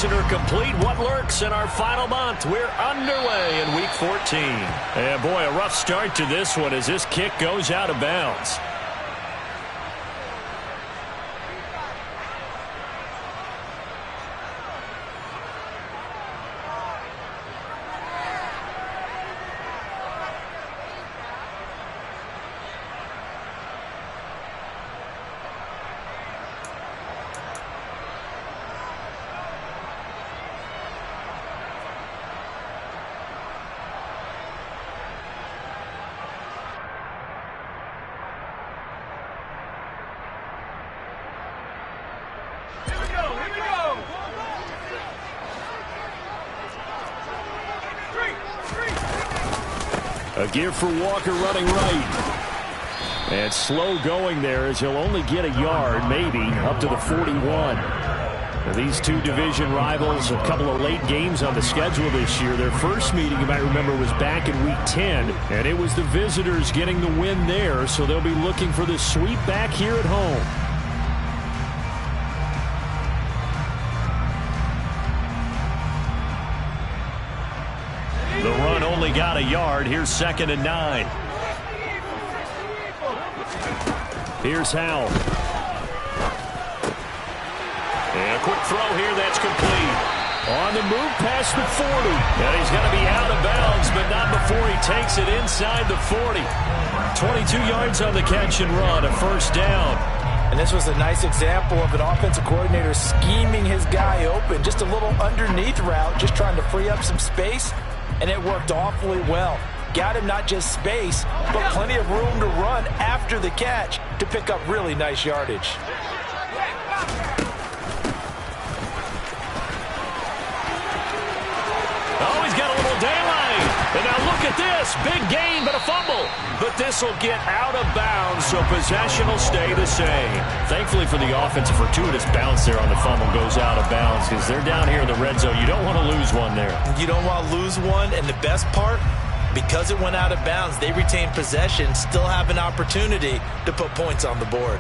season are complete. What lurks in our final month? We're underway in Week 14. And boy, a rough start to this one as this kick goes out of bounds. A give for Walker running right. And slow going there as he'll only get a yard, maybe, up to the 41. Now, these two division rivals, a couple of late games on the schedule this year. Their first meeting, you might remember, was back in Week 10, and it was the visitors getting the win there, so they'll be looking for the sweep back here at home. The run only got a yard. Here's 2nd and 9. Here's Howell. And a quick throw here that's complete. On the move past the 40. And he's going to be out of bounds, but not before he takes it inside the 40. 22 yards on the catch and run, a first down. And this was a nice example of an offensive coordinator scheming his guy open. Just a little underneath route, just trying to free up some space. And it worked awfully well. Got him not just space, but plenty of room to run after the catch to pick up really nice yardage. Oh, he's got a little daylight. And now look at this. Big gain, but a fumble. But this will get out of bounds, so possession will stay the same. Thankfully for the offense, a fortuitous bounce there on the fumble goes out of bounds because they're down here in the red zone. You don't want to lose one there. You don't want to lose one, and the best part, because it went out of bounds, they retain possession, still have an opportunity to put points on the board.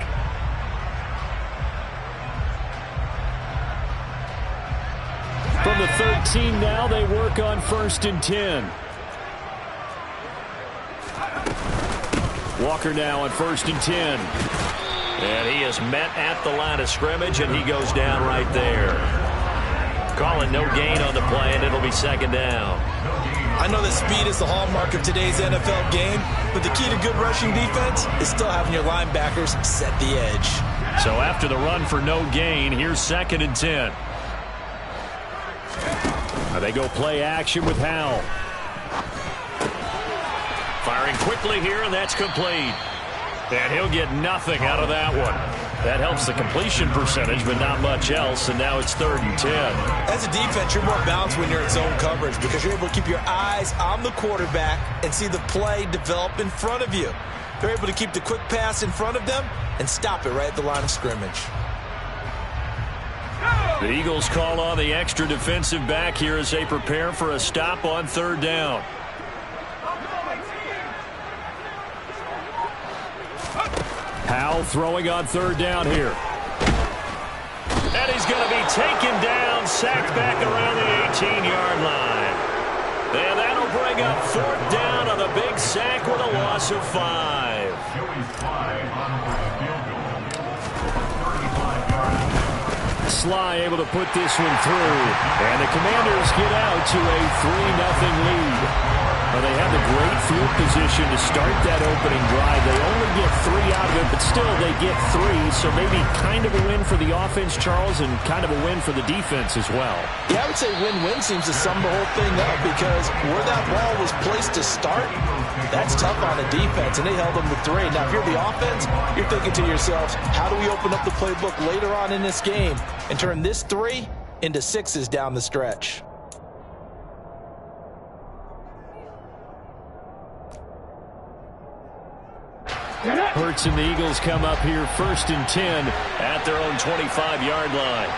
From the 13 now, they work on 1st and 10. Walker now on 1st and 10. And he is met at the line of scrimmage, and he goes down right there. Calling no gain on the play, and it'll be 2nd down. I know that speed is the hallmark of today's NFL game, but the key to good rushing defense is still having your linebackers set the edge. So after the run for no gain, here's 2nd and 10. Now they go play action with Howell. Firing quickly here, and that's complete. And he'll get nothing out of that one. That helps the completion percentage, but not much else, and now it's 3rd and 10. As a defense, you're more balanced when you're in zone coverage because you're able to keep your eyes on the quarterback and see the play develop in front of you. They're able to keep the quick pass in front of them and stop it right at the line of scrimmage. The Eagles call on the extra defensive back here as they prepare for a stop on 3rd down. Howell throwing on 3rd down here. And he's going to be taken down, sacked back around the 18-yard line. And that'll bring up 4th down on the big sack with a loss of 5. Sly able to put this one through. And the Commanders get out to a 3-0 lead. Well, they had the great field position to start that opening drive. They only get 3 out of it, but still they get 3. So maybe kind of a win for the offense, Charles, and kind of a win for the defense as well. Yeah, I would say win-win seems to sum the whole thing up because where that ball was placed to start, that's tough on the defense, and they held them to 3. Now, if you're the offense, you're thinking to yourselves, how do we open up the playbook later on in this game and turn this 3 into 6s down the stretch? Hurts and the Eagles come up here 1st and 10 at their own 25-yard line.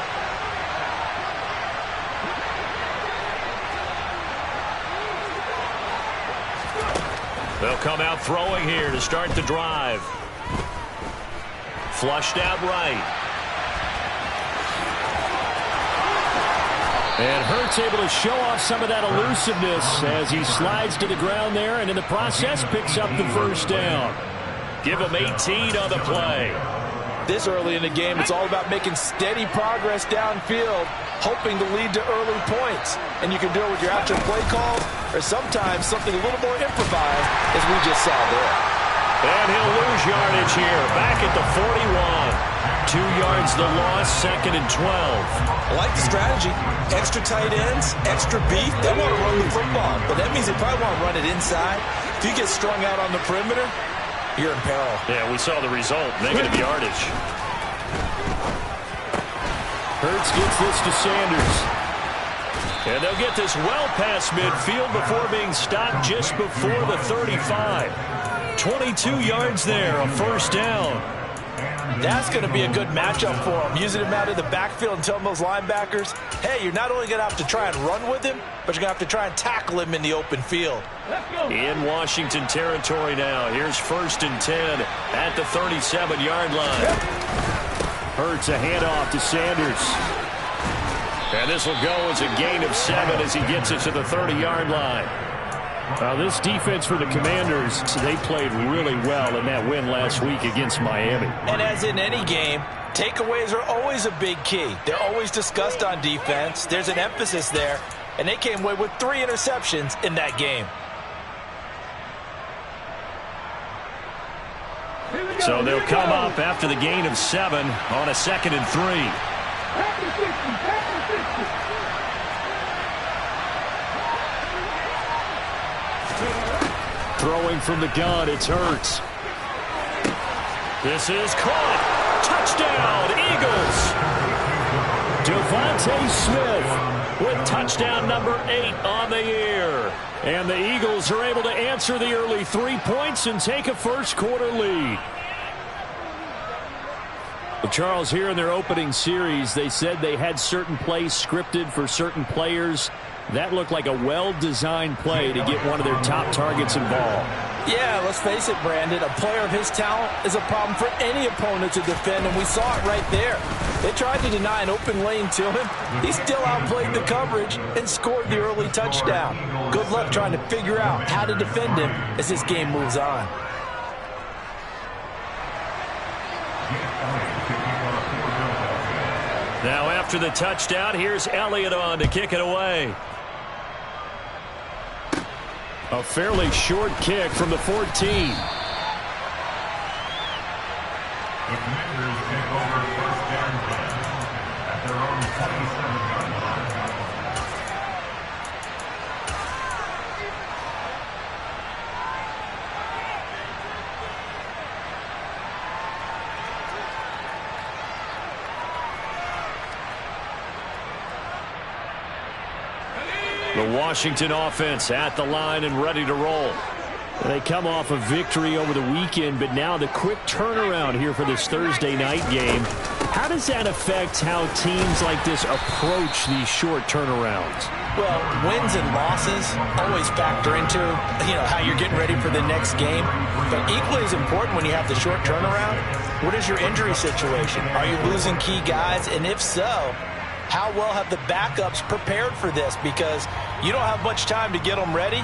They'll come out throwing here to start the drive. Flushed out right. And Hurts able to show off some of that elusiveness as he slides to the ground there, and in the process picks up the first down. Give him 18 on the play. This early in the game, it's all about making steady progress downfield, hoping to lead to early points. And you can do it with your actual play call, or sometimes something a little more improvised, as we just saw there. And he'll lose yardage here, back at the 41. 2 yards the loss, 2nd and 12. I like the strategy. Extra tight ends, extra beef. They want to run the football, but that means they probably want to run it inside. If you get strung out on the perimeter, you're in peril. Yeah, we saw the result, negative yardage. Hurts gets this to Sanders. And they'll get this well past midfield before being stopped just before the 35. 22 yards there, a first down. That's going to be a good matchup for him. Using him out of the backfield and telling those linebackers, hey, you're not only going to have to try and run with him, but you're going to have to try and tackle him in the open field. In Washington territory now. Here's 1st and 10 at the 37-yard line. Hurts a handoff to Sanders. And this will go as a gain of 7 as he gets it to the 30-yard line. This defense for the Commanders, they played really well in that win last week against Miami. And as in any game, takeaways are always a big key. They're always discussed on defense. There's an emphasis there, and they came away with 3 interceptions in that game. So they'll come up after the gain of 7 on a 2nd and 3. Throwing from the gun, it's Hurts. This is caught. Touchdown, Eagles. Devontae Smith with touchdown number 8 on the year. And the Eagles are able to answer the early 3 points and take a first-quarter lead. Well, Charles, here in their opening series, they said they had certain plays scripted for certain players. That looked like a well-designed play to get one of their top targets involved. Yeah, let's face it, Brandon. A player of his talent is a problem for any opponent to defend, and we saw it right there. They tried to deny an open lane to him. He still outplayed the coverage and scored the early touchdown. Good luck trying to figure out how to defend him as this game moves on. Now after the touchdown, here's Elliott on to kick it away. A fairly short kick from the 14. The Commanders take over 1st and 10 at their own 27-yard line. The Washington offense at the line and ready to roll. They come off a victory over the weekend, but now the quick turnaround here for this Thursday night game. How does that affect how teams like this approach these short turnarounds? Well, wins and losses always factor into, how you're getting ready for the next game. But equally as important when you have the short turnaround, what is your injury situation? Are you losing key guys? And if so, how well have the backups prepared for this? Because you don't have much time to get them ready.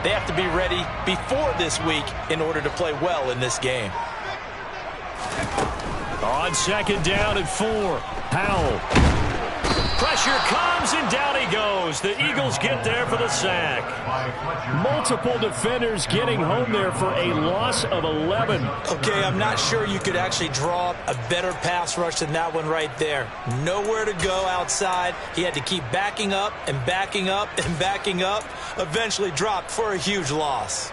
They have to be ready before this week in order to play well in this game. On 2nd down and 4, Powell. Pressure comes and down he goes. The Eagles get there for the sack. Multiple defenders getting home there for a loss of 11. Okay, I'm not sure you could actually draw up a better pass rush than that one right there. Nowhere to go outside. He had to keep backing up and backing up and backing up. Eventually dropped for a huge loss.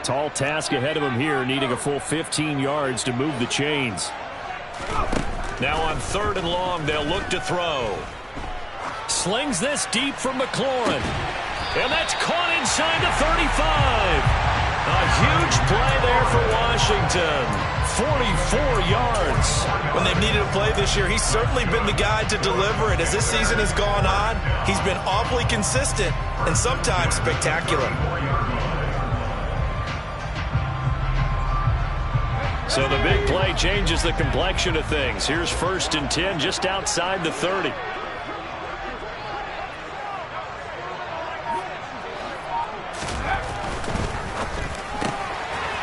Tall task ahead of him here, needing a full 15 yards to move the chains. Now on 3rd and long, they'll look to throw. Slings this deep from McLaurin. And that's caught inside the 35. A huge play there for Washington. 44 yards. When they've needed a play this year, he's certainly been the guy to deliver it. As this season has gone on, he's been awfully consistent and sometimes spectacular. So the big play changes the complexion of things. Here's 1st and 10 just outside the 30.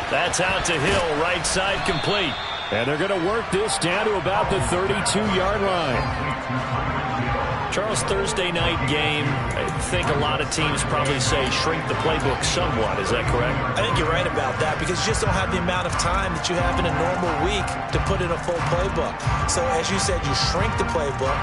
That's out to Hill, right side complete. And they're going to work this down to about the 32-yard line. Charles, Thursday night game, I think a lot of teams probably say shrink the playbook somewhat. Is that correct? I think you're right about that because you just don't have the amount of time that you have in a normal week to put in a full playbook. So as you said, you shrink the playbook,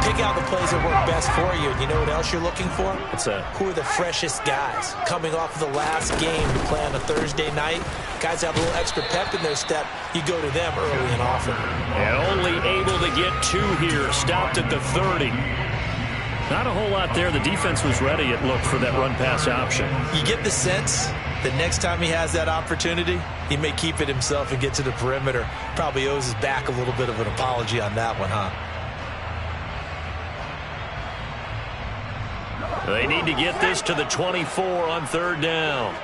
pick out the plays that work best for you. You know what else you're looking for? What's that? Who are the freshest guys coming off of the last game to play on a Thursday night? Guys have a little extra pep in their step. You go to them early and often. And only able to get 2 here. Stopped at the 30. Not a whole lot there. The defense was ready, it looked, for that run-pass option. You get the sense that next time he has that opportunity, he may keep it himself and get to the perimeter. Probably owes his back a little bit of an apology on that one, huh? They need to get this to the 24 on 3rd down.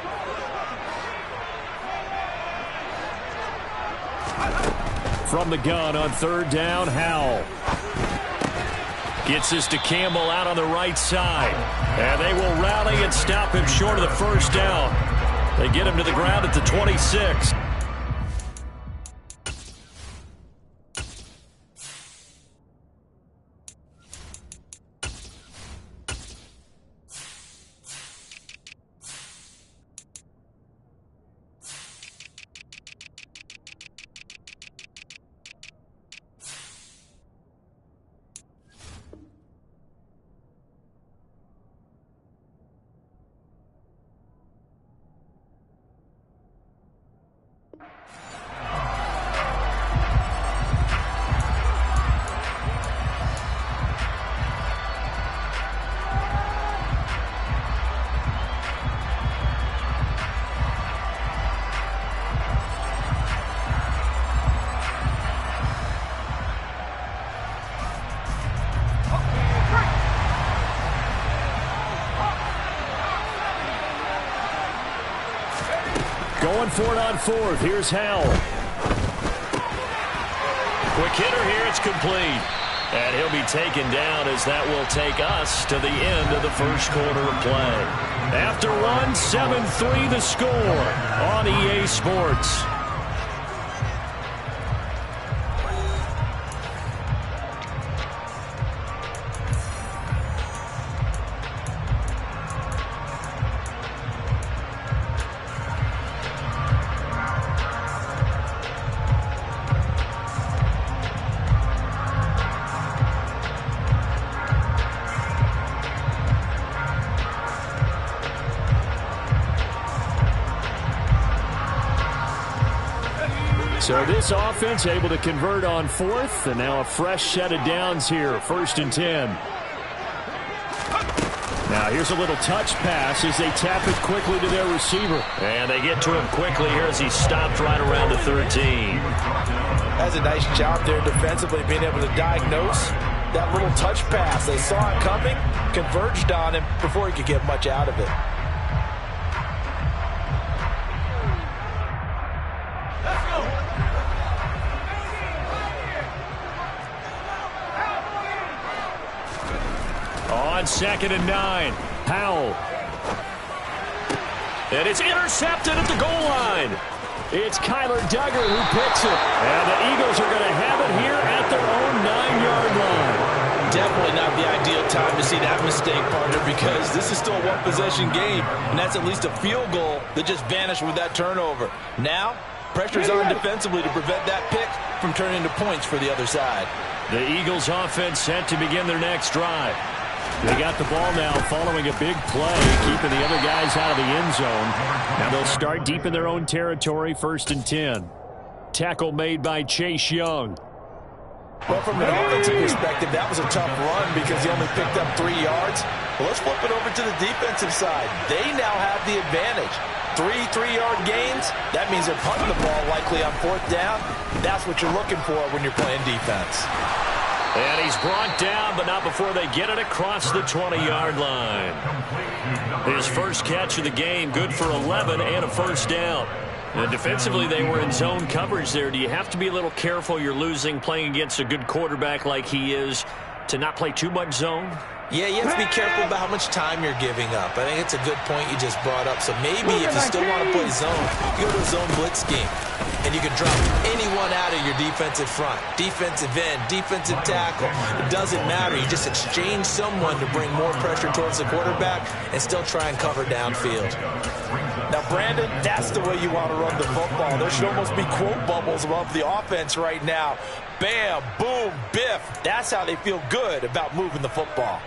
From the gun on 3rd down, Howell. Gets this to Campbell out on the right side. And they will rally and stop him short of the 1st down. They get him to the ground at the 26. Going for it on 4th. Here's Howell. Quick hitter here. It's complete. And he'll be taken down as that will take us to the end of the 1st quarter of play. After 1, 7-3 the score on EA Sports. So this offense able to convert on 4th, and now a fresh set of downs here, 1st and 10. Now here's a little touch pass as they tap it quickly to their receiver. And they get to him quickly here as he stopped right around the 13. That's a nice job there defensively, being able to diagnose that little touch pass. They saw it coming, converged on him before he could get much out of it. On 2nd and 9, Howell. And it's intercepted at the goal line. It's Kyler Duggar who picks it. And the Eagles are going to have it here at their own 9-yard line. Definitely not the ideal time to see that mistake, partner, because this is still a one-possession game, and that's at least a field goal that just vanished with that turnover. Now, pressure's on defensively to prevent that pick from turning into points for the other side. The Eagles offense set to begin their next drive. They got the ball now following a big play, keeping the other guys out of the end zone. Now they'll start deep in their own territory, 1st and 10. Tackle made by Chase Young. Well, from an offensive perspective, that was a tough run because he only picked up 3 yards. Well, let's flip it over to the defensive side. They now have the advantage. 3 3-yard gains, that means they're punting the ball likely on 4th down. That's what you're looking for when you're playing defense. And he's brought down, but not before they get it across the 20-yard line. His first catch of the game, good for 11 and a 1st down. And defensively, they were in zone coverage there. Do you have to be a little careful you're losing playing against a good quarterback like he is to not play too much zone? Yeah, you have to be careful about how much time you're giving up. I think it's a good point you just brought up. So maybe if you still want to play zone, you go to a zone blitz scheme. And you can drop anyone out of your defensive front. Defensive end, defensive tackle. It doesn't matter. You just exchange someone to bring more pressure towards the quarterback and still try and cover downfield. Now, Brandon, that's the way you want to run the football. There should almost be quote bubbles above the offense right now. Bam, boom, biff. That's how they feel good about moving the football.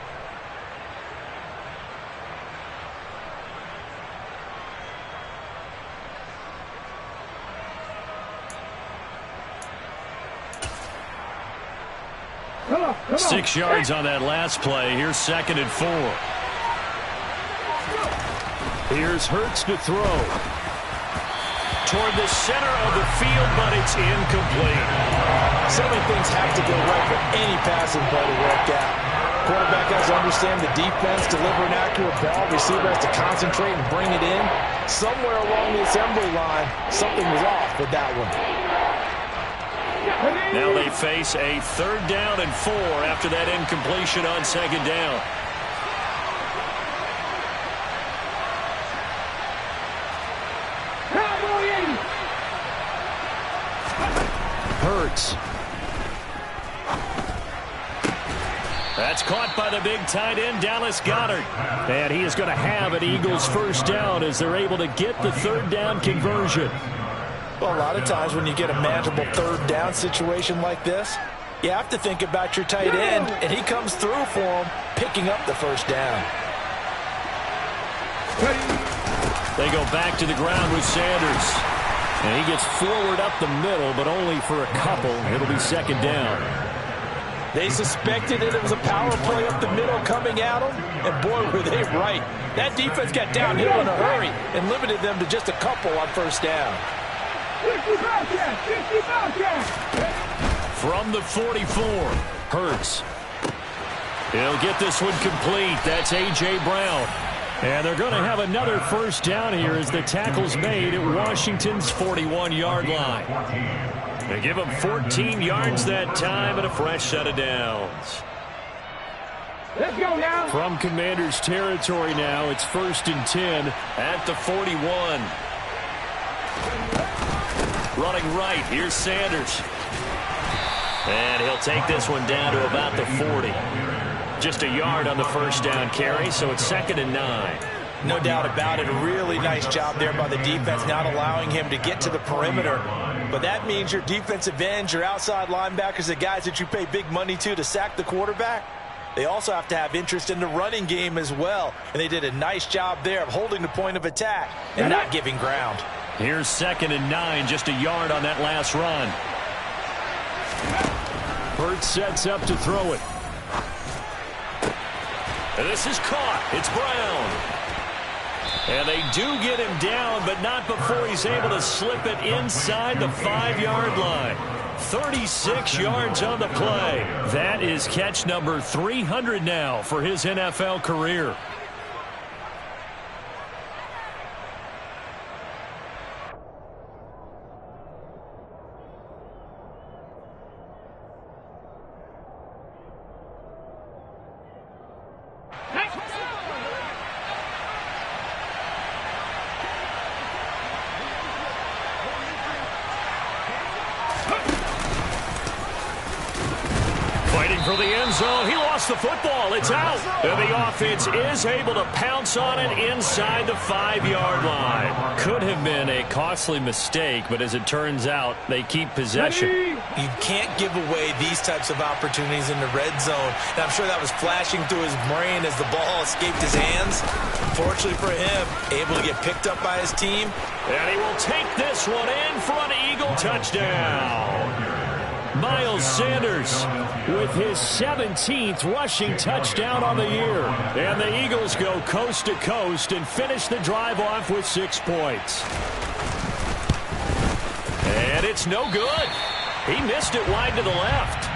Come on. 6 yards on that last play. Here's 2nd and 4. Here's Hurts to throw. Toward the center of the field, but it's incomplete. So many things have to go right for any passing play to work out. Quarterback has to understand the defense, deliver an accurate ball. Receiver has to concentrate and bring it in. Somewhere along the assembly line, something was off with that one. Now they face a 3rd down and 4 after that incompletion on 2nd down. Hurts. That's caught by the big tight end, Dallas Goedert. And he is going to have an Eagles 1st down as they're able to get the 3rd down conversion. Well, a lot of times when you get a manageable 3rd down situation like this, you have to think about your tight end, and he comes through for him, picking up the 1st down. They go back to the ground with Sanders. And he gets forward up the middle, but only for a couple. It'll be 2nd down. They suspected that it was a power play up the middle coming at them, and boy, were they right. That defense got downhill in a hurry and limited them to just a couple on 1st down. From the 44, Hurts. He'll get this one complete. That's A.J. Brown. And they're going to have another 1st down here as the tackle's made at Washington's 41-yard line. They give him 14 yards that time and a fresh set of downs. Let's go now. From Commanders territory now, it's 1st and 10 at the 41. Running right, here's Sanders. And he'll take this one down to about the 40. Just a yard on the 1st down carry, so it's 2nd and 9. No doubt about it. A really nice job there by the defense, not allowing him to get to the perimeter. But that means your defensive ends, your outside linebackers, the guys that you pay big money to sack the quarterback, they also have to have interest in the running game as well. And they did a nice job there of holding the point of attack and not giving ground. Here's 2nd and 9, just a yard on that last run. Hurts sets up to throw it. This is caught. It's Brown. And they do get him down, but not before he's able to slip it inside the 5-yard line. 36 yards on the play. That is catch number 300 now for his NFL career. For the end zone, he lost the football. It's out. And the offense is able to pounce on it inside the 5-yard line. Could have been a costly mistake, but as it turns out, they keep possession. You can't give away these types of opportunities in the red zone. And I'm sure that was flashing through his brain as the ball escaped his hands. Fortunately for him, able to get picked up by his team. And he will take this one in for an Eagle touchdown. Miles Sanders with his 17th rushing touchdown on the year. And the Eagles go coast to coast and finish the drive off with 6 points. And it's no good. He missed it wide to the left.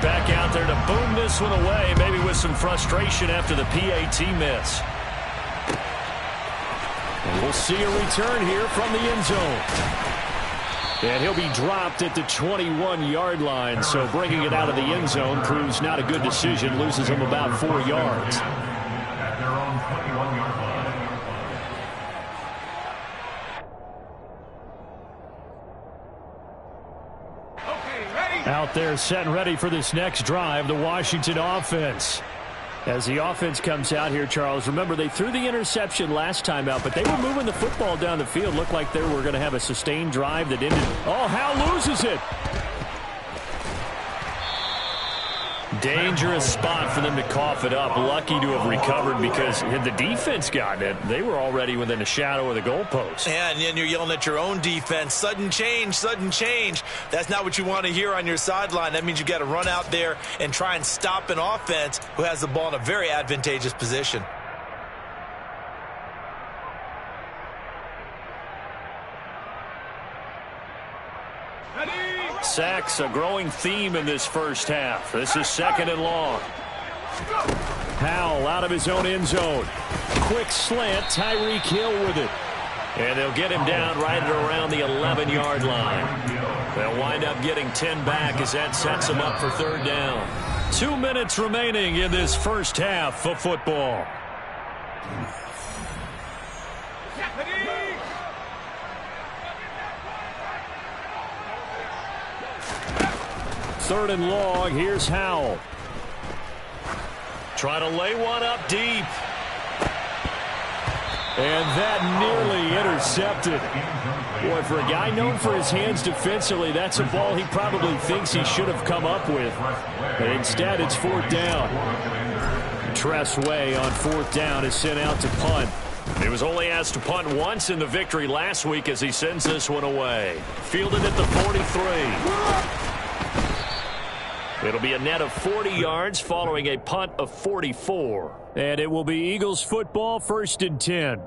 back out there to boom this one away, maybe with some frustration after the PAT miss. And we'll see a return here from the end zone. And he'll be dropped at the 21-yard line, so bringing it out of the end zone proves not a good decision, loses him about 4 yards. At their own 21-yard line. Out there set and ready for this next drive, the Washington offense. As the offense comes out here, Charles, remember they threw the interception last time out, but they were moving the football down the field. Looked like they were going to have a sustained drive that ended. Oh, Howell loses it. Dangerous spot for them to cough it up. Lucky to have recovered because had the defense gotten it, they were already within a shadow of the goalpost. Yeah, and then you're yelling at your own defense. Sudden change, sudden change. That's not what you want to hear on your sideline. That means you got to run out there and try and stop an offense who has the ball in a very advantageous position. Sacks, a growing theme in this first half. This is 2nd and long. Howell out of his own end zone. Quick slant, Tyreek Hill with it. And they'll get him down right at around the 11-yard line. They'll wind up getting 10 back as that sets them up for 3rd down. 2 minutes remaining in this first half of football. Third and long, here's Howell. Try to lay one up deep. And that nearly intercepted. Boy, for a guy known for his hands defensively, that's a ball he probably thinks he should have come up with. But instead, it's 4th down. Tress Way on 4th down is sent out to punt. He was only asked to punt once in the victory last week as he sends this one away. Fielded at the 43. It'll be a net of 40 yards following a punt of 44. And it will be Eagles football, 1st and 10.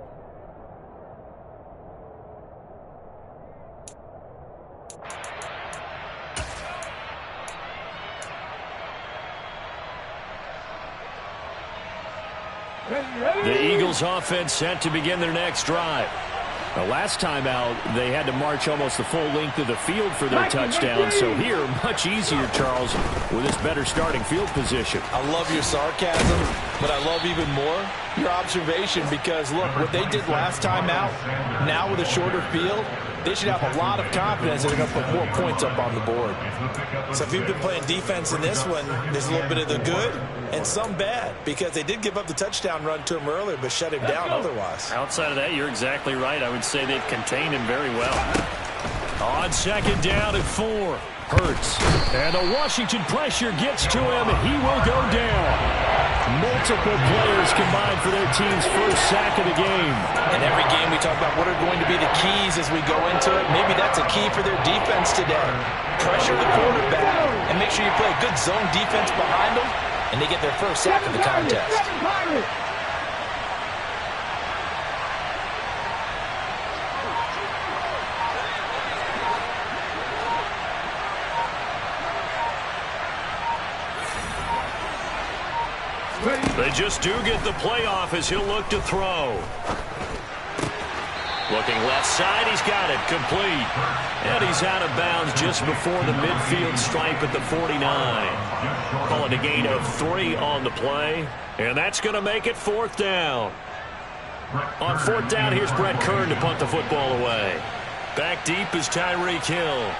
The Eagles offense set to begin their next drive. Now, last time out, they had to march almost the full length of the field for their touchdown. So here, much easier, Charles, with this better starting field position. I love your sarcasm, but I love even more your observation because, look, what they did last time out, now with a shorter field, they should have a lot of confidence that they're going to put more points up on the board. So if you've been playing defense in this one, there's a little bit of the good and some bad because they did give up the touchdown run to him earlier but shut him down otherwise. Outside of that, you're exactly right. I would say they've contained him very well. On 2nd down and 4. Hurts. And the Washington pressure gets to him. He will go down. Multiple players combined for their team's first sack of the game. And every game we talk about what are going to be the keys as we go into it. Maybe that's a key for their defense today. Pressure the quarterback and make sure you play a good zone defense behind them, and they get their first sack of the contest. They just do get the playoff as he'll look to throw. Looking left side, he's got it, complete. And he's out of bounds just before the midfield stripe at the 49. Call it a gain of 3 on the play. And that's going to make it 4th down. On 4th down, here's Brett Kern to punt the football away. Back deep is Tyreek Hill.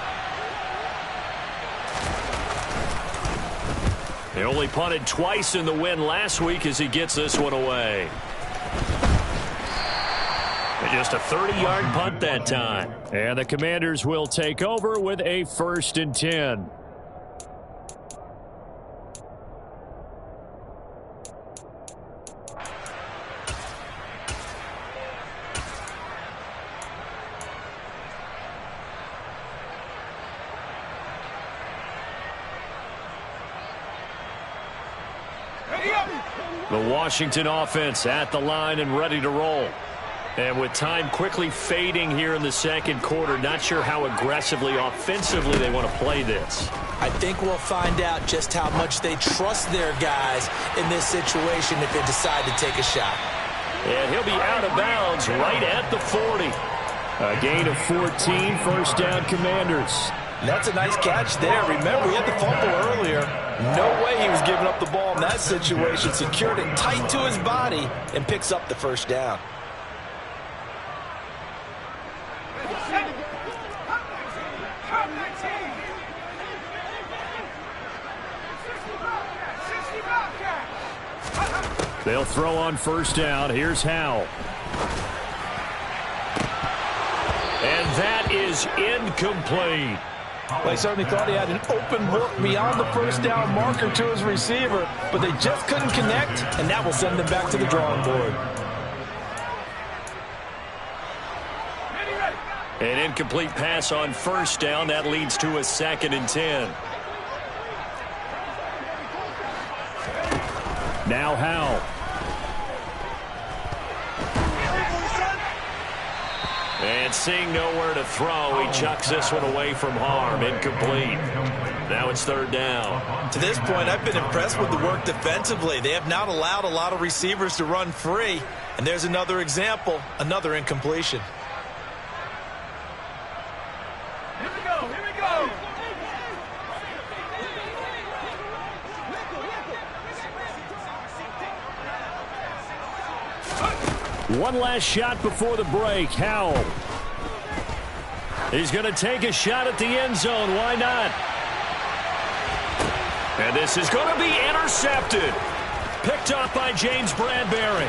They only punted twice in the win last week as he gets this one away. And just a 30-yard punt that time. And the Commanders will take over with a 1st and 10. The Washington offense at the line and ready to roll. And with time quickly fading here in the second quarter, not sure how aggressively, offensively they want to play this. I think we'll find out just how much they trust their guys in this situation if they decide to take a shot. And he'll be out of bounds right at the 40. A gain of 14, first down, Commanders. That's a nice catch there. Remember, he had the fumble earlier. No way he was giving up the ball in that situation. Secured it tight to his body and picks up the first down. They'll throw on first down. Here's Howell. And that is incomplete. Well, he certainly thought he had an open look beyond the first down marker to his receiver, but they just couldn't connect, and that will send them back to the drawing board. An incomplete pass on first down. That leads to a 2nd and 10. Now Howell. And seeing nowhere to throw, he chucks this one away from harm. Incomplete. Now it's 3rd down. To this point, I've been impressed with the work defensively. They have not allowed a lot of receivers to run free. And there's another example, another incompletion. Here we go, here we go. One last shot before the break. Howell. He's going to take a shot at the end zone. Why not? And this is going to be intercepted. Picked up by James Bradbury.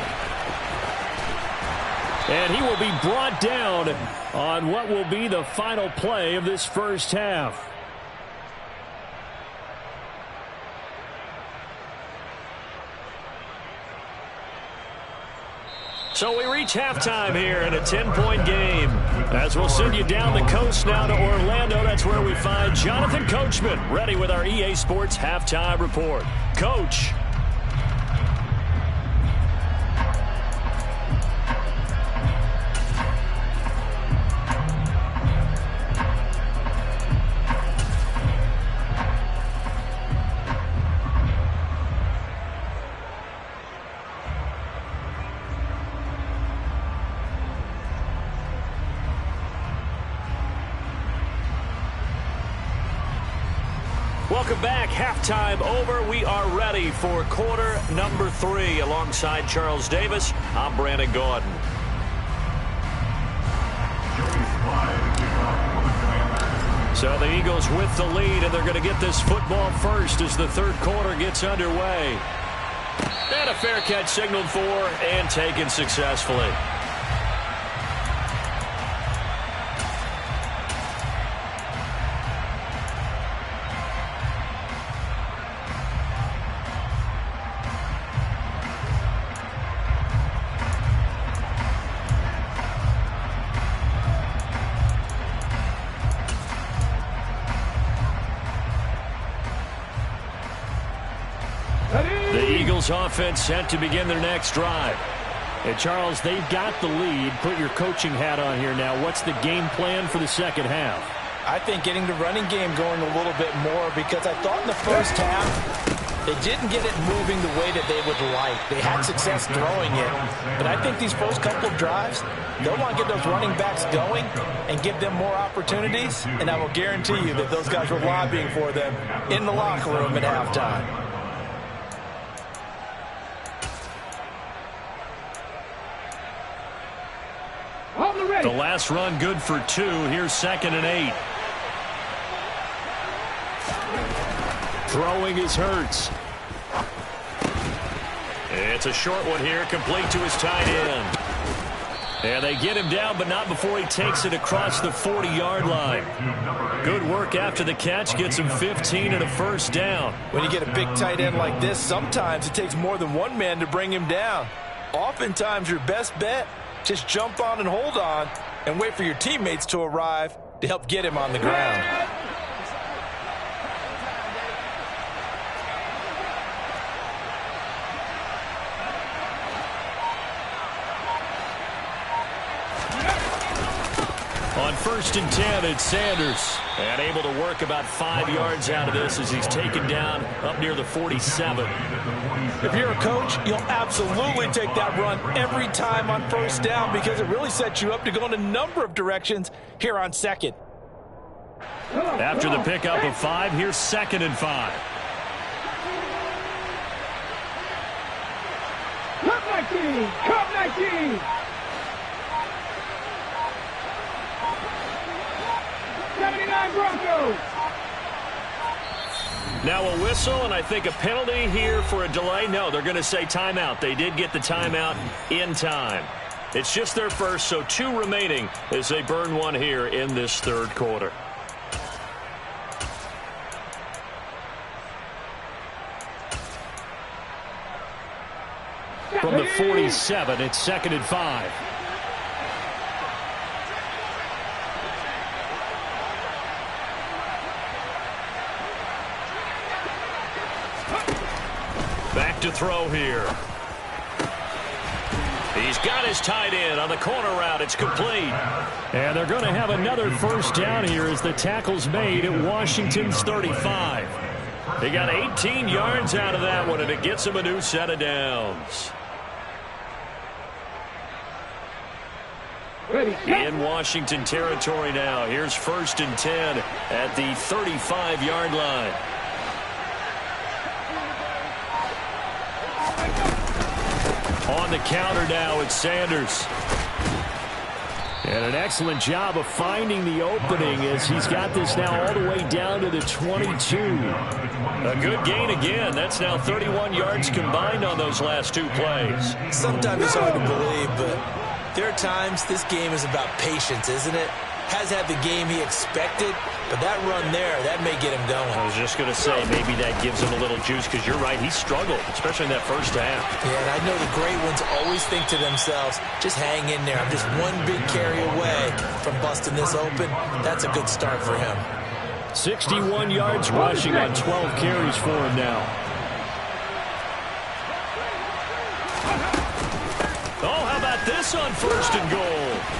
And he will be brought down on what will be the final play of this first half. So we reach halftime here in a 10-point game. As we'll send you down the coast now to Orlando, that's where we find Jonathan Coachman, ready with our EA Sports Halftime Report. Coach. Welcome back. Halftime over. We are ready for quarter number 3. Alongside Charles Davis, I'm Brandon Gaudin. So the Eagles with the lead, and they're going to get this football first as the third quarter gets underway. And a fair catch signaled for and taken successfully. Offense set to begin their next drive. And Charles, they've got the lead. Put your coaching hat on here now. What's the game plan for the second half? I think getting the running game going a little bit more, because I thought in the first half they didn't get it moving the way that they would like. They had success throwing it. But I think these first couple of drives, they'll want to get those running backs going and give them more opportunities. And I will guarantee you that those guys were lobbying for them in the locker room at halftime. The last run good for 2. Here's 2nd and 8. Throwing is Hurts. It's a short one here, complete to his tight end. And they get him down, but not before he takes it across the 40-yard line. Good work after the catch, gets him 15 and a first down. When you get a big tight end like this, sometimes it takes more than one man to bring him down. Oftentimes your best bet, just jump on and hold on and wait for your teammates to arrive to help get him on the ground. On 1st and 10, it's Sanders. And able to work about 5 yards out of this as he's taken down up near the 47. If you're a coach, you'll absolutely take that run every time on 1st down because it really sets you up to go in a number of directions here on 2nd. After the pickup of 5, here's 2nd and 5. Cup 19! Cup 19! Broncos. Now a whistle, and I think a penalty here for a delay. No, they're going to say timeout. They did get the timeout in time. It's just their first, so 2 remaining as they burn one here in this 3rd quarter. From the 47, it's 2nd and 5. Back to throw here. He's got his tight end on the corner route. It's complete. And they're going to have another 1st down here as the tackle's made at Washington's 35. They got 18 yards out of that one, and it gets them a new set of downs. In Washington territory now. Here's 1st and 10 at the 35-yard line. On the counter now, it's Sanders. And an excellent job of finding the opening as he's got this now all the way down to the 22. A good gain again. That's now 31 yards combined on those last 2 plays. Sometimes it's hard to believe, but there are times this game is about patience, isn't it? Has had the game he expected, but that run there, that may get him going. I was just going to say, maybe that gives him a little juice, because you're right, he struggled, especially in that 1st half. Yeah, and I know the great ones always think to themselves, just hang in there. I'm just one big carry away from busting this open. That's a good start for him. 61 yards rushing on 12 carries for him now. Oh, how about this on 1st and goal?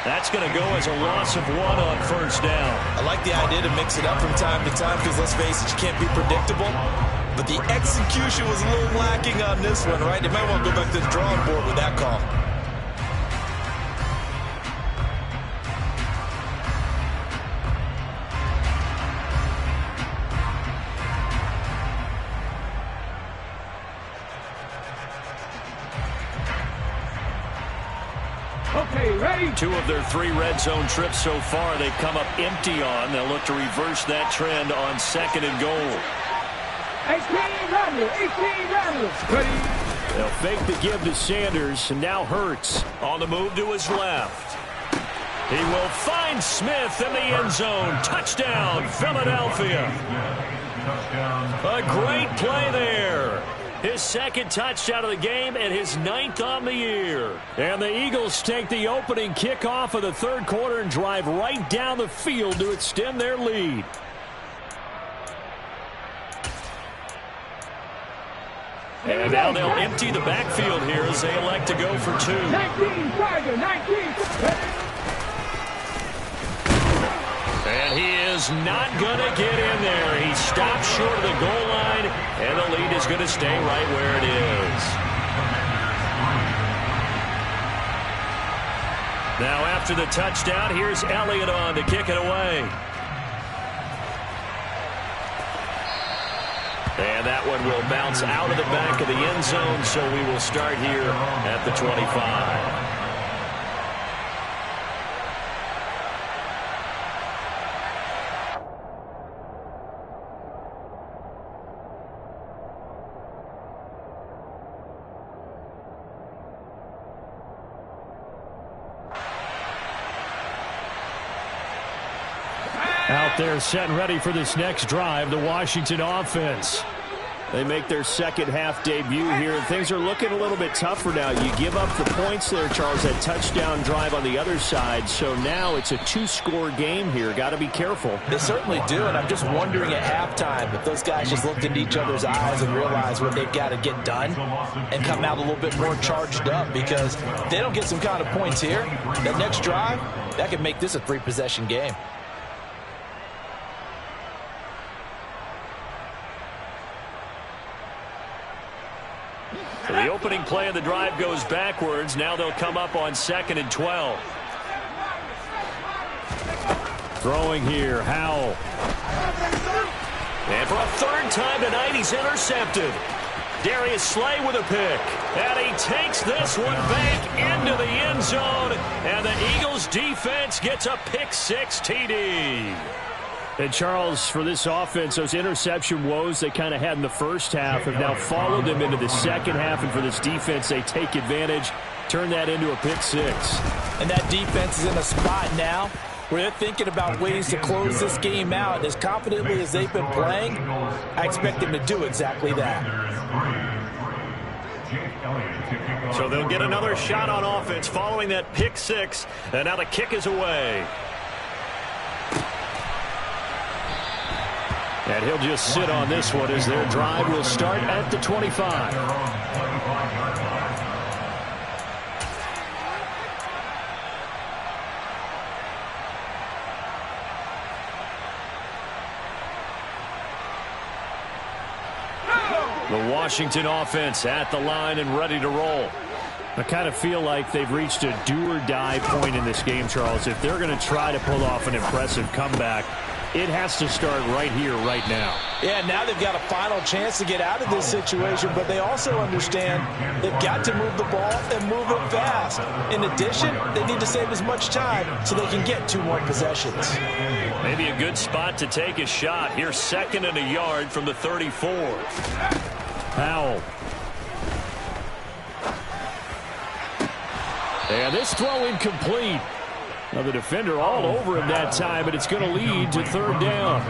That's going to go as a loss of 1 on 1st down. I like the idea to mix it up from time to time because, let's face it, you can't be predictable. But the execution was a little lacking on this one, right? They might want to go back to the drawing board with that call. Okay, ready? 2 of their 3 red zone trips so far they've come up empty on. They'll look to reverse that trend on 2nd and goal. 18 Rattlers. Ready? They'll fake the give to Sanders, and now Hurts on the move to his left. He will find Smith in the end zone. Touchdown, Philadelphia. A great play there. His 2nd touchdown of the game and his 9th on the year. And the Eagles take the opening kickoff of the 3rd quarter and drive right down the field to extend their lead. And now they'll empty the backfield here as they elect to go for 2. 19 Tiger, 19. And he is not going to get in there. He stopped short of the goal line, and the lead is going to stay right where it is. Now after the touchdown, here's Elliott on to kick it away. And that one will bounce out of the back of the end zone, so we will start here at the 25. Out there set and ready for this next drive, the Washington offense. They make their second half debut here, and things are looking a little bit tougher now. You give up the points there, Charles, that touchdown drive on the other side. So now it's a two-score game here. Got to be careful. They certainly do, and I'm just wondering at halftime if those guys just looked into each other's eyes and realized what they've got to get done and come out a little bit more charged up, because if they don't get some kind of points here, that next drive, that could make this a three-possession game. So the opening play of the drive goes backwards. Now they'll come up on 2nd and 12. Throwing here, Howell. And for a third time tonight, he's intercepted. Darius Slay with a pick. And he takes this one back into the end zone. And the Eagles defense gets a pick-6 TD. And, Charles, for this offense, those interception woes they kind of had in the first half have now followed them into the second half. And for this defense, they take advantage, turn that into a pick-6. And that defense is in a spot now where they're thinking about ways to close this game out. And as confidently as they've been playing, I expect them to do exactly that. So they'll get another shot on offense following that pick-6. And now the kick is away. And he'll just sit on this one as their drive will start at the 25. The Washington offense at the line and ready to roll. I kind of feel like they've reached a do-or-die point in this game, Charles. If they're going to try to pull off an impressive comeback, it has to start right here, right now. Yeah, now they've got a final chance to get out of this situation, but they also understand they've got to move the ball and move it fast. In addition, they need to save as much time so they can get 2 more possessions. Maybe a good spot to take a shot. Here's 2nd and a yard from the 34. Howell. And this throw incomplete. Now the defender all over him that time, but it's going to lead to 3rd down.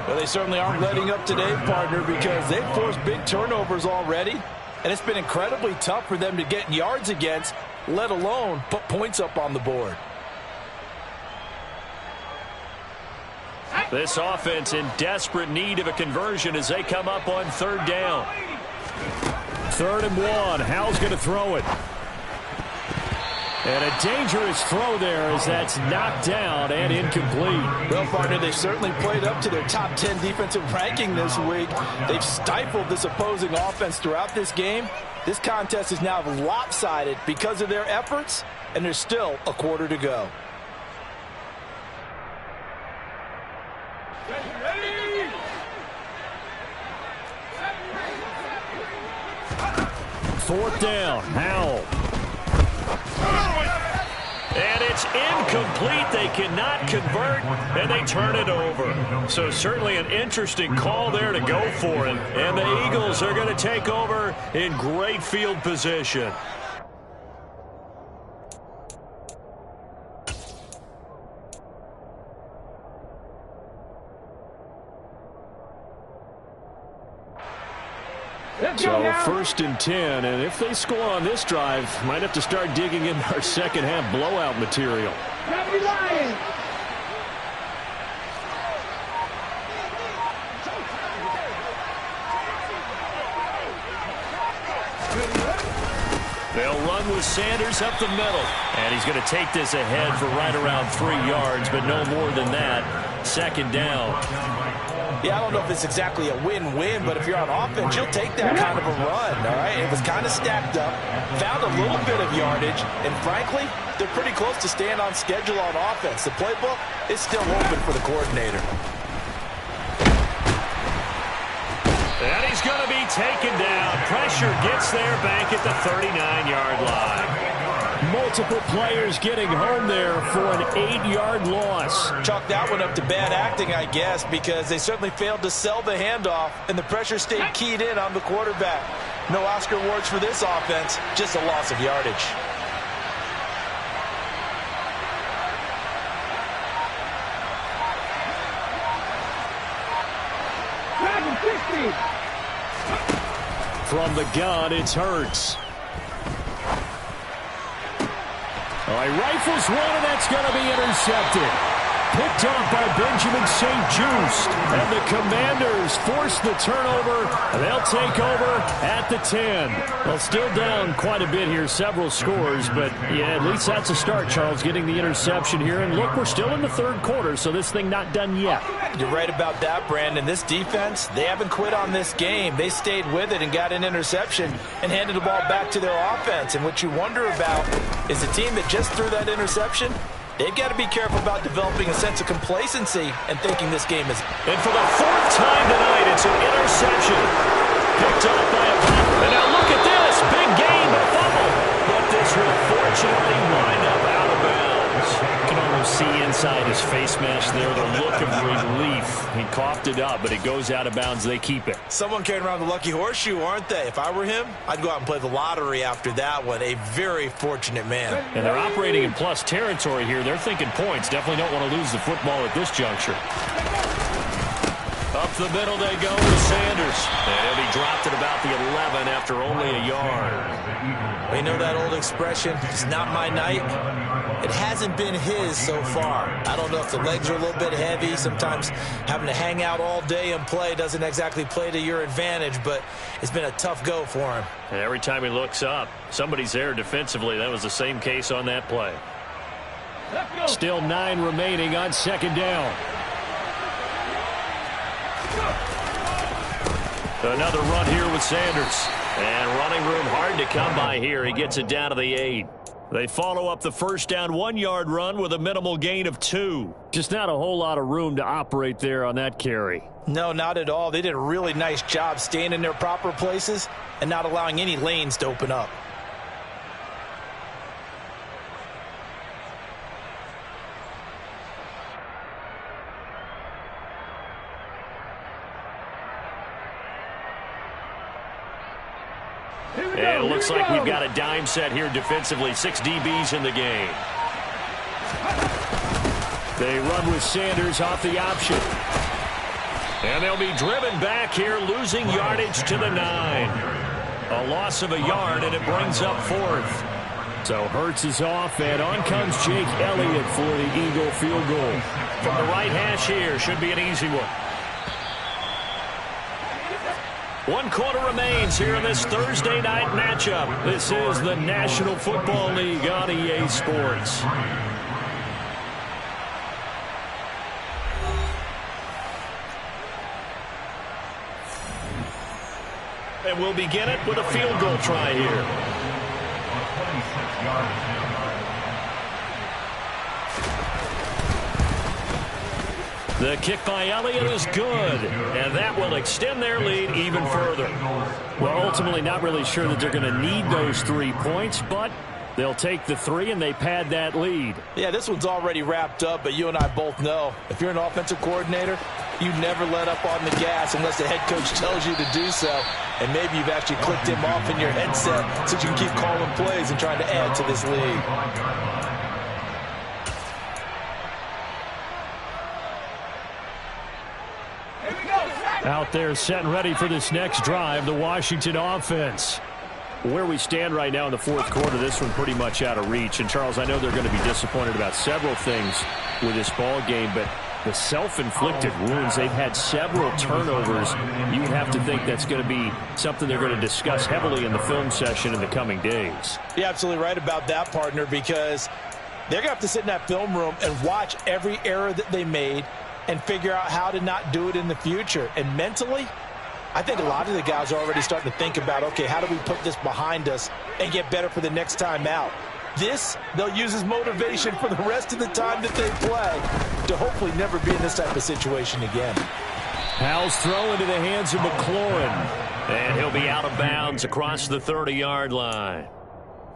Well, they certainly aren't letting up today, partner, because they've forced big turnovers already, and it's been incredibly tough for them to get yards against, let alone put points up on the board. This offense in desperate need of a conversion as they come up on 3rd down. 3rd and 1. Howell's going to throw it. And a dangerous throw there as that's knocked down and incomplete. Well, partner, they certainly played up to their top 10 defensive ranking this week. They've stifled this opposing offense throughout this game. This contest is now lopsided because of their efforts, and there's still a quarter to go. Fourth down, Howell. And it's incomplete. They cannot convert, and they turn it over. So certainly an interesting call there to go for it. And the Eagles are going to take over in great field position. So 1st and 10, and if they score on this drive, might have to start digging in our second half blowout material. They'll run with Sanders up the middle, and he's going to take this ahead for right around 3 yards, but no more than that. 2nd down. Yeah, I don't know if it's exactly a win-win, but if you're on offense, you'll take that kind of a run, all right? It was kind of stacked up, found a little bit of yardage, and frankly, they're pretty close to staying on schedule on offense. The playbook is still open for the coordinator. And he's going to be taken down. Pressure gets there back at the 39-yard line. Multiple players getting home there for an 8-yard loss. Chalk that one up to bad acting, I guess, because they certainly failed to sell the handoff, and the pressure stayed keyed in on the quarterback. No Oscar awards for this offense, just a loss of yardage. From the gun, it's Hurts. All right, rifles one, and that's going to be intercepted. Picked off by Benjamin St-Juste. And the Commanders force the turnover. They'll take over at the 10. Well, still down quite a bit here, several scores. But, yeah, at least that's a start, Charles, getting the interception here. And, look, we're still in the third quarter, so this thing not done yet. You're right about that, Brandon. This defense, they haven't quit on this game. They stayed with it and got an interception and handed the ball back to their offense. And what you wonder about is a team that just threw that interception, they've got to be careful about developing a sense of complacency and thinking this game is. And for the fourth time tonight, it's an interception. Picked up by a Packer. And now look at this. Big game, a fumble. But this will fortunately wind up out of bounds. You can almost see inside his face mask there the look of relief. He coughed it up, but it goes out of bounds. They keep it. Someone carrying around the lucky horseshoe, aren't they? If I were him, I'd go out and play the lottery after that one. A very fortunate man. And they're operating in plus territory here. They're thinking points. Definitely don't want to lose the football at this juncture. Up the middle they go with Sanders. And he'll be dropped at about the 11 after only a yard. We know that old expression, it's not my night. It hasn't been his so far. I don't know if the legs are a little bit heavy. Sometimes having to hang out all day and play doesn't exactly play to your advantage, but it's been a tough go for him. And every time he looks up, somebody's there defensively. That was the same case on that play. Still 9 remaining on second down. Another run here with Sanders. And running room hard to come by here. He gets it down to the 8. They follow up the first down 1-yard run with a minimal gain of 2. Just not a whole lot of room to operate there on that carry. No, not at all. They did a really nice job staying in their proper places and not allowing any lanes to open up. And it looks like we've got a dime set here defensively. 6 DBs in the game. They run with Sanders off the option. And they'll be driven back here, losing yardage to the 9. A loss of a yard, and it brings up 4th. So Hurts is off, and on comes Jake Elliott for the Eagle field goal. From the right hash here, should be an easy one. 1 quarter remains here in this Thursday night matchup. This is the National Football League on EA Sports. And we'll begin it with a field goal try here. The kick by Elliott is good, and that will extend their lead even further. Well, ultimately not really sure that they're going to need those 3 points, but they'll take the 3 and they pad that lead. Yeah, this one's already wrapped up, but you and I both know if you're an offensive coordinator, you never let up on the gas unless the head coach tells you to do so. And maybe you've actually clicked him off in your headset so you can keep calling plays and trying to add to this lead. Out there set and ready for this next drive, the Washington offense. Where we stand right now in the fourth quarter, this one pretty much out of reach. And, Charles, I know they're going to be disappointed about several things with this ball game, but the self-inflicted wounds, they've had several turnovers. You would have to think that's going to be something they're going to discuss heavily in the film session in the coming days. You're absolutely right about that, partner, because they're going to have to sit in that film room and watch every error that they made and figure out how to not do it in the future. And mentally, I think a lot of the guys are already starting to think about, okay, how do we put this behind us and get better for the next time out? This, they'll use as motivation for the rest of the time that they play to hopefully never be in this type of situation again. Howell's throw into the hands of McLaurin. And he'll be out of bounds across the 30-yard line.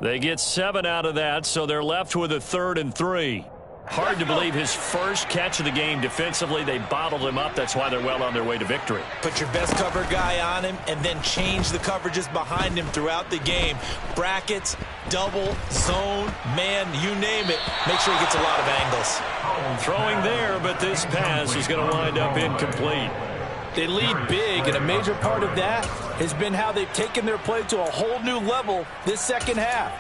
They get 7 out of that, so they're left with a 3rd and 3. Hard to believe his first catch of the game defensively. They bottled him up. That's why they're well on their way to victory. Put your best cover guy on him and then change the coverages behind him throughout the game. Brackets, double, zone, man, you name it. Make sure he gets a lot of angles. Throwing there, but this pass is going to wind up incomplete. They lead big, and a major part of that has been how they've taken their play to a whole new level this second half.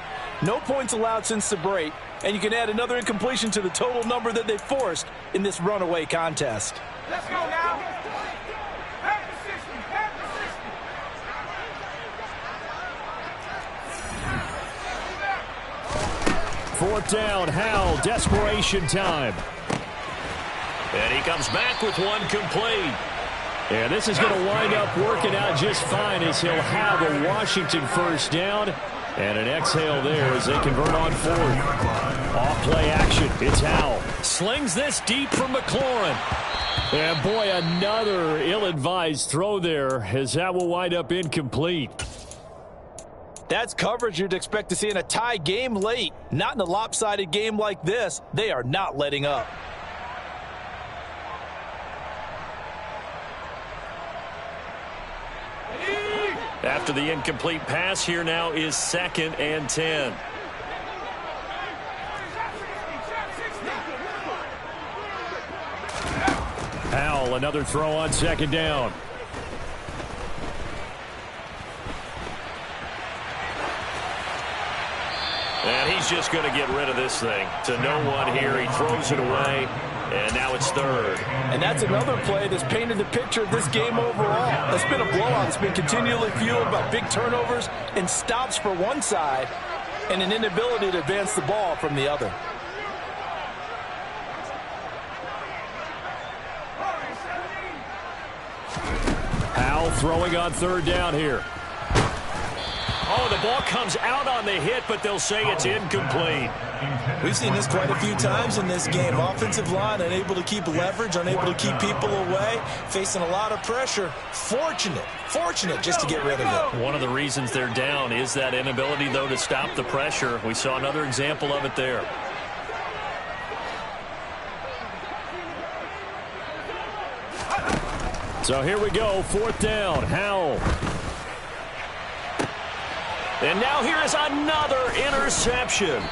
No points allowed since the break, and you can add another incompletion to the total number that they forced in this runaway contest. Let's go now. Fourth down, Howell, desperation time. And he comes back with one complete. And this is going to wind up working out just fine as he'll have a Washington first down. And an exhale there as they convert on fourth. Off-play action. It's Howell. Slings this deep for McLaurin. And boy, another ill-advised throw there as that will wind up incomplete. That's coverage you'd expect to see in a tie game late. Not in a lopsided game like this. They are not letting up. After the incomplete pass, here now is 2nd and 10. Howell, another throw on 2nd down. And he's just going to get rid of this thing. To no one here. He throws it away. And now it's 3rd. And that's another play that's painted the picture of this game overall. It's been a blowout. It's been continually fueled by big turnovers and stops for one side and an inability to advance the ball from the other. Howell throwing on 3rd down here. Oh, the ball comes out on the hit, but they'll say it's incomplete. We've seen this quite a few times in this game. Offensive line unable to keep leverage, unable to keep people away, facing a lot of pressure. Fortunate just to get rid of it. One of the reasons they're down is that inability, though, to stop the pressure. We saw another example of it there. So here we go, 4th down, Howell. And now here is another interception.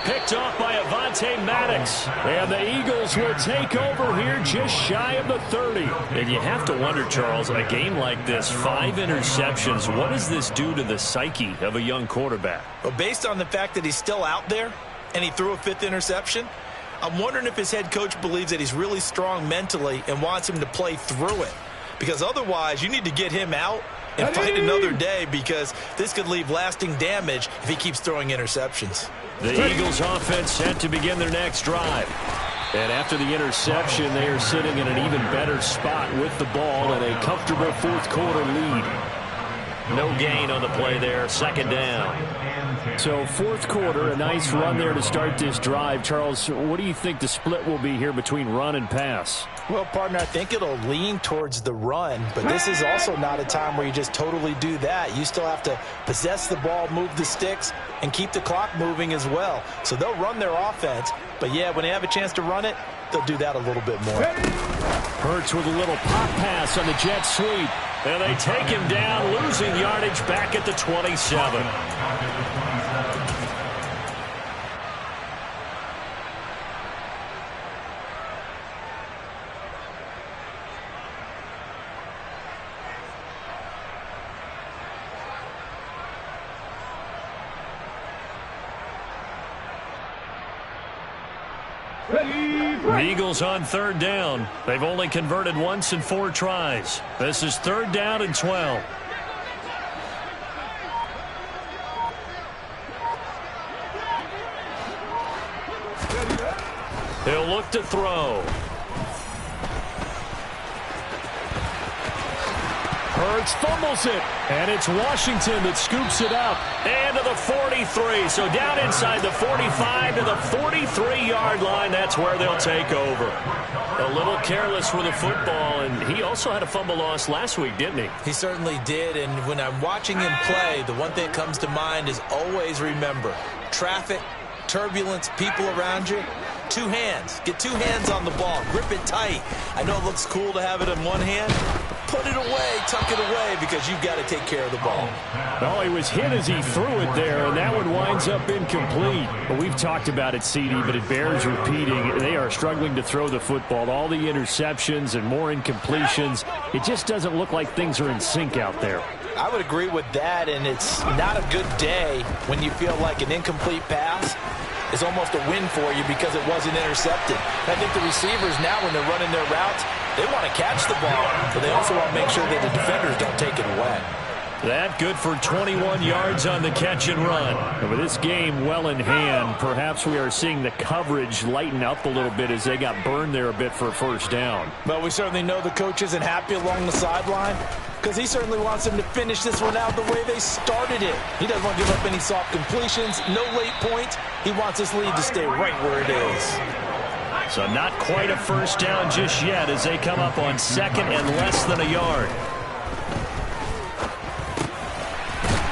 Picked off by Avonte Maddox. And the Eagles will take over here just shy of the 30. And you have to wonder, Charles, in a game like this, 5 interceptions, what does this do to the psyche of a young quarterback? Well, based on the fact that he's still out there and he threw a 5th interception, I'm wondering if his head coach believes that he's really strong mentally and wants him to play through it. Because otherwise, you need to get him out and fight another day, because this could leave lasting damage if he keeps throwing interceptions. The Eagles offense set to begin their next drive. And after the interception, they are sitting in an even better spot with the ball and a comfortable 4th quarter lead. No gain on the play there, 2nd down. So 4th quarter, a nice run there to start this drive. Charles, what do you think the split will be here between run and pass? Well, partner, I think it'll lean towards the run, but this is also not a time where you just totally do that. You still have to possess the ball, move the sticks, and keep the clock moving as well. So they'll run their offense, but yeah, when they have a chance to run it, they'll do that a little bit more. Hurts with a little pop pass on the jet sweep. And they take him down, losing yardage back at the 27. The Eagles on 3rd down. They've only converted once in 4 tries. This is 3rd down and 12. He'll look to throw. Hurts fumbles it, and it's Washington that scoops it up. And to the 43, so down inside the 45 to the 43-yard line. That's where they'll take over. A little careless with the football, and he also had a fumble loss last week, didn't he? He certainly did, and when I'm watching him play, the one thing that comes to mind is always remember, traffic, turbulence, people around you. 2 hands. Get 2 hands on the ball. Grip it tight. I know it looks cool to have it in one hand, put it away, tuck it away, because you've got to take care of the ball. Oh, he was hit as he threw it there, and that one winds up incomplete. Well, we've talked about it, CD, but it bears repeating. They are struggling to throw the football. All the interceptions and more incompletions. It just doesn't look like things are in sync out there. I would agree with that, and it's not a good day when you feel like an incomplete pass is almost a win for you because it wasn't intercepted. I think the receivers now, when they're running their routes, they want to catch the ball, but they also want to make sure that the defenders don't take it away. That good for 21 yards on the catch and run. And with this game well in hand, perhaps we are seeing the coverage lighten up a little bit as they got burned there a bit for a first down. But we certainly know the coach isn't happy along the sideline because he certainly wants them to finish this one out the way they started it. He doesn't want to give up any soft completions, no late points. He wants this lead to stay right where it is. So not quite a first down just yet as they come up on second and less than a yard.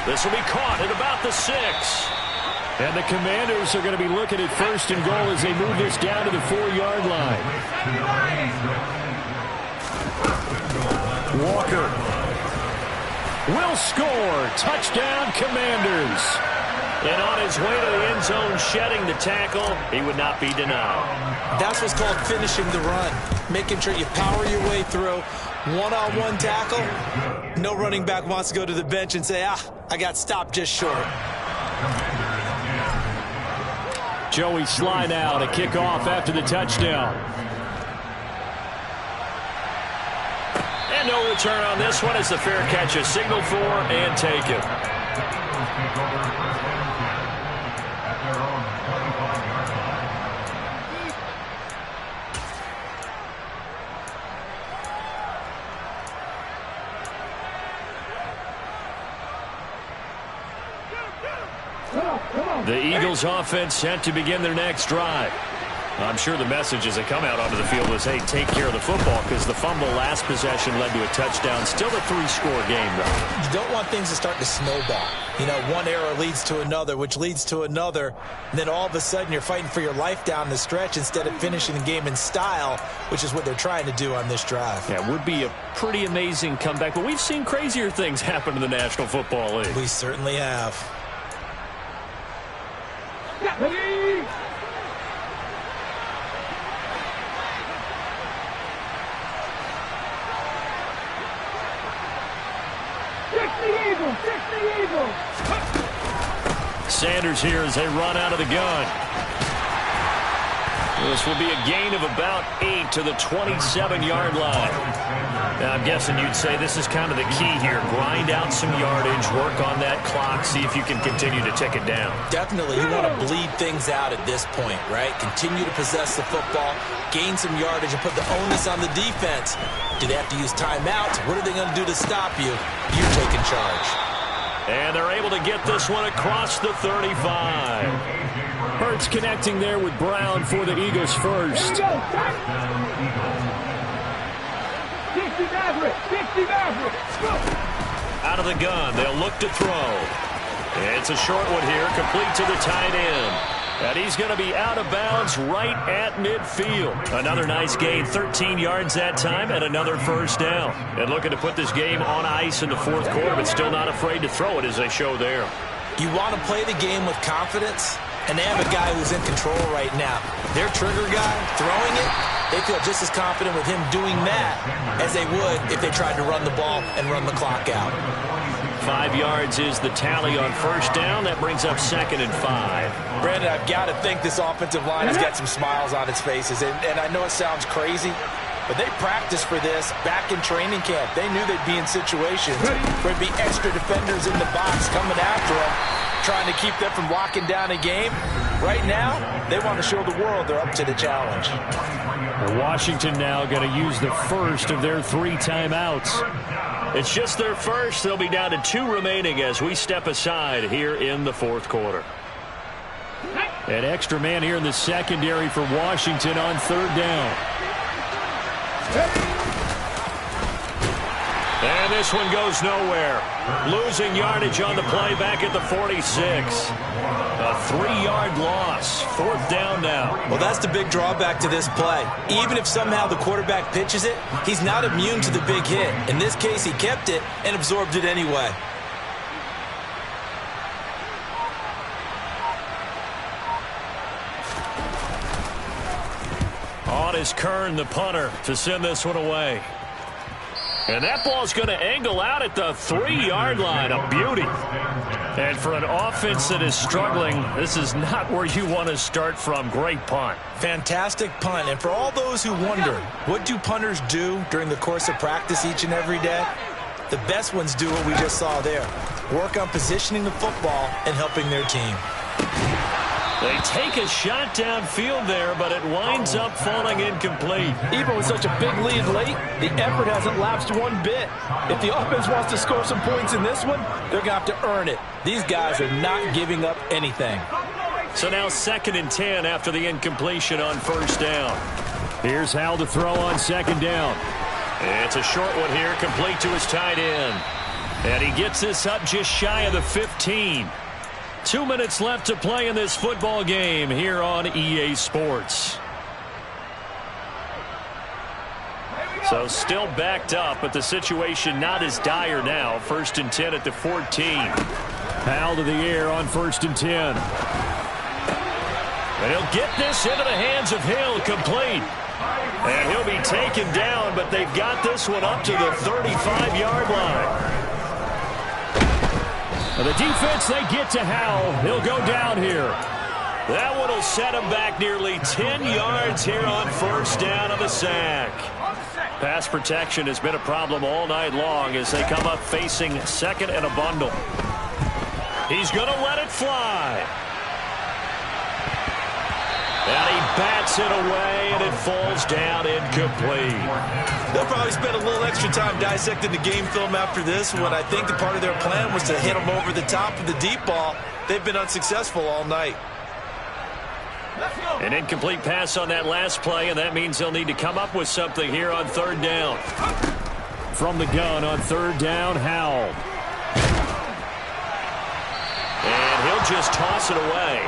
This will be caught at about the 6. And the Commanders are going to be looking at first and goal as they move this down to the 4-yard line. Walker will score. Touchdown, Commanders. And on his way to the end zone, shedding the tackle, he would not be denied. That's what's called finishing the run. Making sure you power your way through. One-on-one tackle. No running back wants to go to the bench and say, I got stopped just short. Joey Sly now to kick off after the touchdown. And no return on this one as the fair catch is signaled for and taken. The Eagles offense set to begin their next drive. I'm sure the messages that come out onto the field was, hey, take care of the football, because the fumble last possession led to a touchdown. Still a 3-score game, though. You don't want things to start to snowball. You know, one error leads to another, which leads to another. And then all of a sudden you're fighting for your life down the stretch instead of finishing the game in style, which is what they're trying to do on this drive. Yeah, it would be a pretty amazing comeback, but we've seen crazier things happen in the National Football League. We certainly have. Ready? Fix the Eagles! Sanders here as they run out of the gun. This will be a gain of about 8 to the 27-yard line. Now, I'm guessing you'd say this is kind of the key here. Grind out some yardage, work on that clock, see if you can continue to tick it down. Definitely, you want to bleed things out at this point, right? Continue to possess the football, gain some yardage, and put the onus on the defense. Do they have to use timeouts? What are they going to do to stop you? You're taking charge. And they're able to get this one across the 35. Hurts connecting there with Brown for the Eagles first. 60 Maverick. Out of the gun, they'll look to throw. It's a short one here, complete to the tight end. And he's going to be out of bounds right at midfield. Another nice gain, 13 yards that time, and another first down. And looking to put this game on ice in the fourth quarter, but still not afraid to throw it as they show there. You want to play the game with confidence, and they have a guy who's in control right now. Their trigger guy, throwing it, they feel just as confident with him doing that as they would if they tried to run the ball and run the clock out. 5 yards is the tally on first down. That brings up 2nd and 5. Brandon, I've got to think this offensive line has got some smiles on its faces. And I know it sounds crazy, but they practiced for this back in training camp. They knew they'd be in situations where there'd be extra defenders in the box coming after them, trying to keep them from locking down a game. Right now, they want to show the world they're up to the challenge. Washington now going to use the first of their 3 timeouts. It's just their first. They'll be down to 2 remaining as we step aside here in the fourth quarter. An extra man here in the secondary for Washington on 3rd down. And this one goes nowhere. Losing yardage on the play back at the 46. A 3-yard loss. 4th down now. Well, that's the big drawback to this play. Even if somehow the quarterback pitches it, he's not immune to the big hit. In this case, he kept it and absorbed it anyway. On is Kern, the punter, to send this one away. And that ball's going to angle out at the 3-yard line. A beauty. And for an offense that is struggling, this is not where you want to start from. Great punt. Fantastic punt. And for all those who wonder, what do punters do during the course of practice each and every day? The best ones do what we just saw there. Work on positioning the football and helping their team. They take a shot downfield there, but it winds up falling incomplete. Even with such a big lead late, the effort hasn't lapsed one bit. If the offense wants to score some points in this one, they're going to have to earn it. These guys are not giving up anything. So now 2nd and 10 after the incompletion on 1st down. Here's Howell to throw on 2nd down. It's a short one here, complete to his tight end. And he gets this up just shy of the 15. 2 minutes left to play in this football game here on EA Sports. So still backed up, but the situation not as dire now. 1st and 10 at the 14. Howell to the air on 1st and 10. And he'll get this into the hands of Hill, complete. And he'll be taken down, but they've got this one up to the 35-yard line. The defense, they get to Howell. He'll go down here. That one will set him back nearly 10 yards here on 1st down of the sack. Pass protection has been a problem all night long as they come up facing 2nd and a bundle. He's going to let it fly. And he bats it away, and it falls down incomplete. They'll probably spend a little extra time dissecting the game film after this one. I think the part of their plan was to hit them over the top of the deep ball. They've been unsuccessful all night. An incomplete pass on that last play, and that means they'll need to come up with something here on 3rd down. From the gun on 3rd down, Howell. And he'll just toss it away.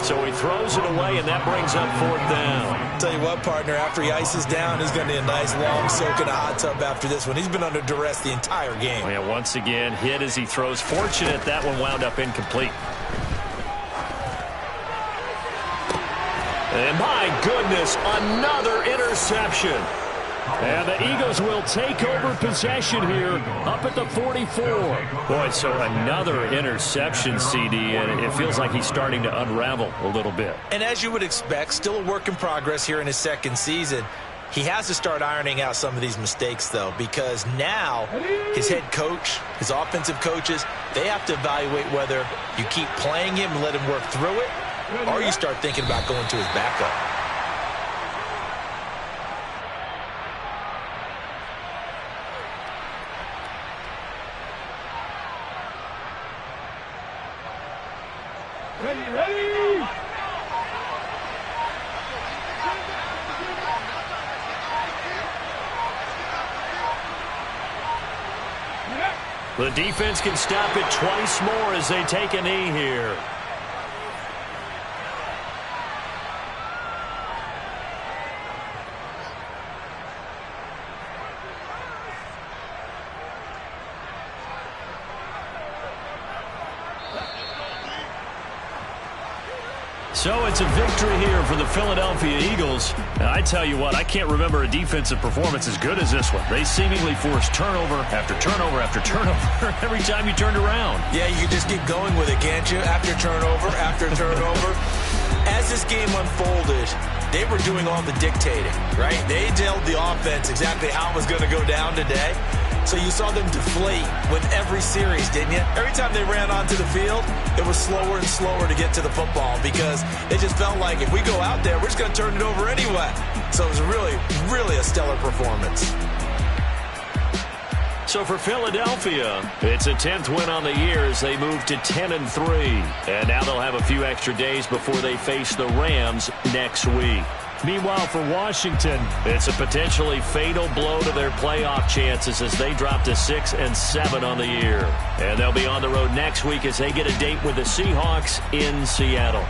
So he throws it away, and that brings up 4th down. Tell you what, partner, after he ices down, he's going to need a nice long soak in a hot tub after this one. He's been under duress the entire game. Yeah, once again, hit as he throws. Fortunate that one wound up incomplete. And my goodness, another interception. And the Eagles will take over possession here up at the 44. Boy, so another interception, CD, and it feels like he's starting to unravel a little bit. And as you would expect, still a work in progress here in his 2nd season. He has to start ironing out some of these mistakes, though, because now his head coach, his offensive coaches, they have to evaluate whether you keep playing him and let him work through it, or you start thinking about going to his backup. Ready! The defense can stop it twice more as they take a knee here. So it's a victory here for the Philadelphia Eagles. And I tell you what, I can't remember a defensive performance as good as this one. They seemingly forced turnover after turnover after turnover every time you turned around. Yeah, you can just keep going with it, can't you? After turnover, after turnover. As this game unfolded, they were doing all the dictating, right? They told the offense exactly how it was going to go down today. So you saw them deflate with every series, didn't you? Every time they ran onto the field, it was slower and slower to get to the football because it just felt like if we go out there, we're just going to turn it over anyway. So it was really, really a stellar performance. So for Philadelphia, it's a 10th win on the year as they move to 10-3. And now they'll have a few extra days before they face the Rams next week. Meanwhile, for Washington, it's a potentially fatal blow to their playoff chances as they drop to 6-7 on the year. And they'll be on the road next week as they get a date with the Seahawks in Seattle.